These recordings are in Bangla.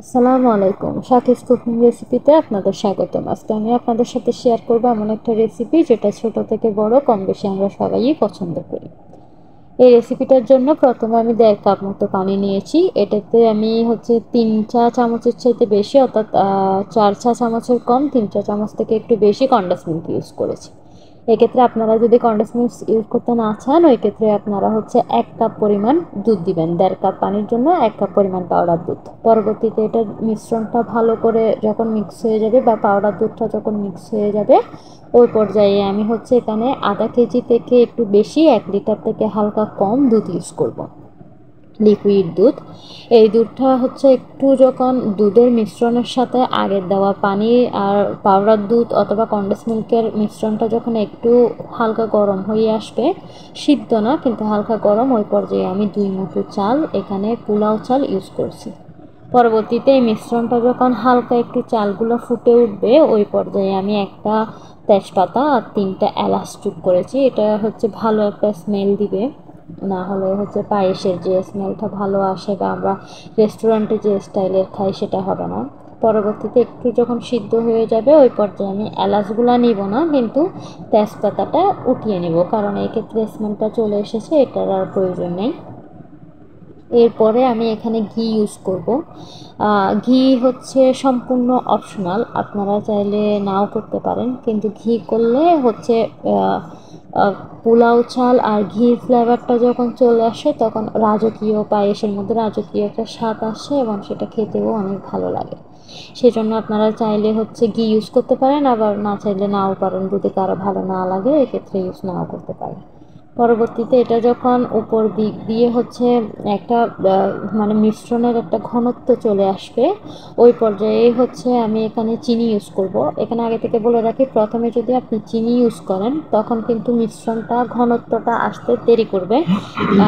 আসসালামু আলাইকুম। শাকিস কুকিং রেসিপিতে আপনাদের স্বাগতম। আজকে আমি আপনাদের সাথে শেয়ার করব এমন একটা রেসিপি যেটা ছোট থেকে বড় কম বেশি আমরা সবাই পছন্দ করি। এই রেসিপিটার জন্য প্রথমে আমি 1.5 কাপ মতো পানি নিয়েছি। এটাতে আমি 3 চা চামচের চাইতে বেশি, অর্থাৎ 4 চা চামচের কম, 3 চা চামচ থেকে একটু বেশি কনডেন্স মিল্ক ইউজ করেছি। এক্ষেত্রে আপনারা যদি কনডেন্স মিল্ক ইউজ করতে না চান, ওই ক্ষেত্রে আপনারা 1 কাপ পরিমাণ দুধ দিবেন। 1.5 কাপ পানির জন্য 1 কাপ পরিমাণ পাউডার দুধ। পরবর্তীতে এটার মিশ্রণটা ভালো করে যখন মিক্স হয়ে যাবে বা পাউডার দুধটা যখন মিক্স হয়ে যাবে, ওই পর্যায়ে আমি এখানে আধা কেজি থেকে একটু বেশি, 1 লিটার থেকে হালকা কম দুধ ইউজ করব, লিকুইড দুধ। এই দুধটা একটু যখন দুধের মিশ্রণের সাথে আগের দেওয়া পানি আর পাউডার দুধ অথবা কনডেন্স মিল্কের মিশ্রণটা যখন একটু হালকা গরম হয়ে আসবে, সিদ্ধ না কিন্তু হালকা গরম, ওই পর্যায়ে আমি 2 মুঠো চাল, এখানে পোলাও চাল ইউজ করছি। পরবর্তীতে এই মিশ্রণটা যখন হালকা একটু চালগুলো ফুটে উঠবে, ওই পর্যায়ে আমি একটা তেজপাতা আর 3টা এলাচ যোগ করেছি। এটা ভালো একটা স্মেল দিবে, না হলে পায়েসের যে স্মেলটা ভালো আসে বা আমরা রেস্টুরেন্টে যে স্টাইলের খাই সেটা হবে না। পরবর্তীতে একটু যখন সিদ্ধ হয়ে যাবে, ওই পর্যায়ে আমি এলাচগুলো নিব না, কিন্তু তেজপাতাটা উঠিয়ে নিব, কারণ এই ক্ষেত্রে স্মেলটা চলে এসেছে, এটার আর প্রয়োজন নেই। এরপরে আমি এখানে ঘি ইউজ করব। ঘি সম্পূর্ণ অপশনাল, আপনারা চাইলে নাও করতে পারেন, কিন্তু ঘি করলে পোলাও চাল আর ঘির ফ্লেভারটা যখন চলে আসে তখন রাজকীয়, পায়েসের মধ্যে রাজকীয় একটা স্বাদ আসে এবং সেটা খেতেও অনেক ভালো লাগে। সেজন্য আপনারা চাইলে ঘি ইউজ করতে পারেন, আবার না চাইলে নাও পারেন, যদি কারো ভালো না লাগে এক্ষেত্রে ইউজ নাও করতে পারেন। পরবর্তীতে এটা যখন উপর দিক দিয়ে একটা মানে মিশ্রণের একটা ঘনত্ব চলে আসবে, ওই পর্যায়ে আমি এখানে চিনি ইউজ করব। এখানে আগে থেকে বলে রাখি, প্রথমে যদি আপনি চিনি ইউজ করেন তখন কিন্তু মিশ্রণটা ঘনত্বটা আসতে দেরি করবে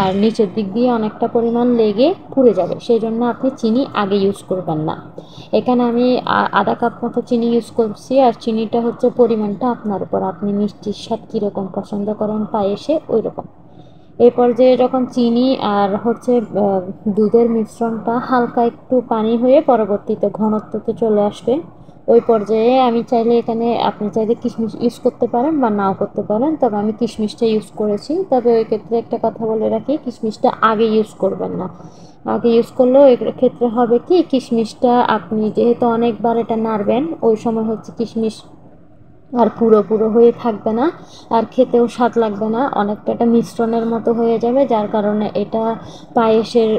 আর নিচের দিক দিয়ে অনেকটা পরিমাণ লেগে পুড়ে যাবে, সেই জন্য আপনি চিনি আগে ইউজ করবেন না। এখানে আমি আধা কাপ মতো চিনি ইউজ করছি, আর চিনিটা পরিমাণটা আপনার উপর, আপনি মিষ্টির স্বাদ কীরকম পছন্দ করেন পায়েসে ওই রকম। এই পর্যায়ে যখন চিনি আর দুধের মিশ্রণটা হালকা একটু পানি হয়ে পরবর্তীতে ঘনত্বতে চলে আসবে, ওই পর্যায়ে আমি চাইলে এখানে আপনি চাইলে কিশমিশ ইউজ করতে পারেন বা নাও করতে পারেন, তবে আমি কিশমিশটা ইউজ করেছি। তবে ওই ক্ষেত্রে একটা কথা বলে রাখি, কিশমিশটা আগে ইউজ করবেন না। আগে ইউজ করলেও ক্ষেত্রে হবে কি, কিশমিশটা আপনি যেহেতু অনেকবার এটা নাড়বেন, ওই সময় কিশমিশ আর পুরো পুরো হয়ে থাকবে না, আর খেতেও স্বাদ লাগবে না, অনেকটা একটা মিশ্রণের মতো হয়ে যাবে, যার কারণে এটা পায়েসের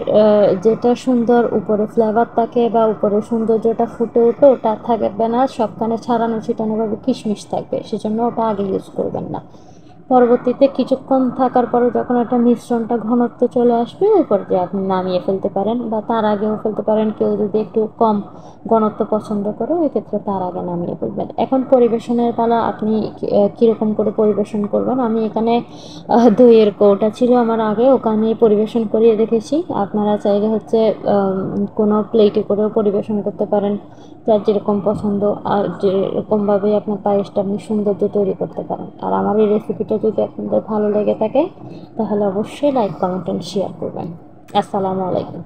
যেটা সুন্দর উপরে ফ্লেভার থাকে বা উপরে সৌন্দর্যটা ফুটে ওঠে ওটা থাকবে না, সবখানে ছাড়ানো ছিটানোভাবে কিশমিশ থাকবে, সেজন্য ওটা আগে ইউজ করবেন না। পরবর্তীতে কিছুক্ষণ থাকার পরে যখন একটা মিশ্রণটা ঘনত্ব চলে আসবে, ওই পর্যায়ে আপনি নামিয়ে ফেলতে পারেন বা তার আগেও ফেলতে পারেন। কেউ যদি একটু কম ঘনত্ব পছন্দ করে, ওই ক্ষেত্রে তার আগে নামিয়ে ফেলবেন। এখন পরিবেশনের পালা, আপনি কীরকম করে পরিবেশন করবেন। আমি এখানে দইয়ের কৌটা ছিল আমার আগে, ওখানে পরিবেশন করিয়ে রেখেছি। আপনারা চাইলে কোনো প্লেটে করেও পরিবেশন করতে পারেন, যার যেরকম পছন্দ, আর যেরকমভাবে আপনার পায়েসটা আপনি সৌন্দর্য তৈরি করতে পারেন। আর আমার এই রেসিপিটা যদি আপনাদের ভালো লেগে থাকে, তাহলে অবশ্যই লাইক, কমেন্ট অ্যান্ড শেয়ার করবেন। আসসালামু আলাইকুম।